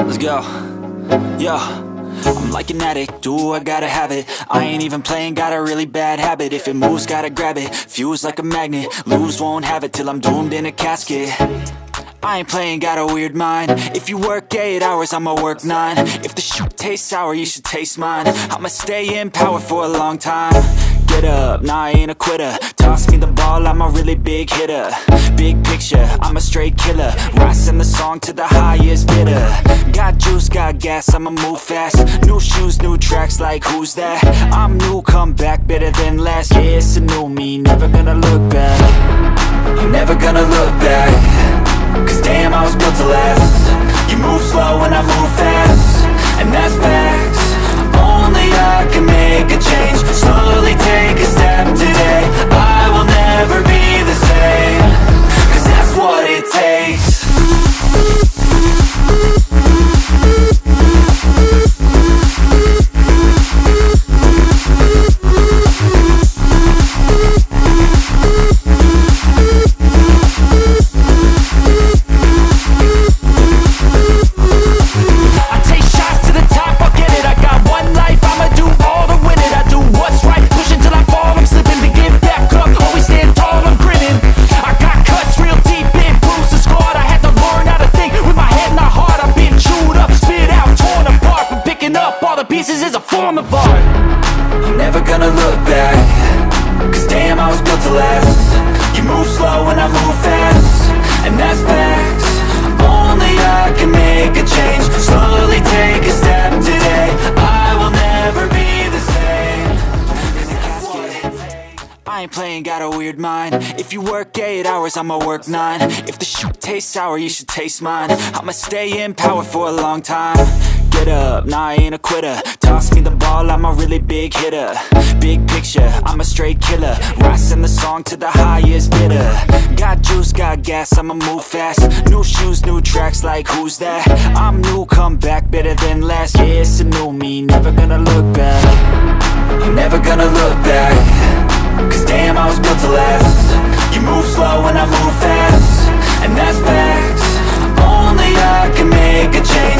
Let's go. Yo, I'm like an addict, do I gotta have it. I ain't even playing, got a really bad habit. If it moves, gotta grab it, fuse like a magnet. Lose, won't have it till I'm doomed in a casket. I ain't playing, got a weird mind. If you work 8 hours, I'ma work 9. If the shoot tastes sour, you should taste mine. I'ma stay in power for a long time. Get up, nah, I ain't a quitter. Toss me the ball, I'm a really big hitter. Big picture, I'm a straight killer. Rising the song to the highest bidder. Got juice, got gas, I'ma move fast. New shoes, new tracks, like who's that? I'm new, come back, better than last. Yeah, it's a new me, never gonna look back. I'm never gonna look back. Cause damn, I was built to last. You move slow and I move fast, and that's facts. Only I can make a change. Slowly take a step today. I will never be the same. Cause that's what it takes. Pieces is a form of art. I'm never gonna look back. Cause damn, I was built to last. You move slow and I move fast, and that's facts. Only I can make a change. Slowly take a step today. I will never be the same. I ain't playing, got a weird mind. If you work 8 hours, I'ma work 9. If the shoot tastes sour, you should taste mine. I'ma stay in power for a long time. Get up, nah, I ain't a quitter. Toss me the ball, I'm a really big hitter. Big picture, I'm a straight killer. Rising the song to the highest bidder. Got juice, got gas, I'ma move fast. New shoes, new tracks, like who's that? I'm new, come back, better than last. Yeah, it's a new me, never gonna look back. I'm never gonna look back. Cause damn, I was built to last. You move slow and I move fast, and that's facts. Only I can make a change.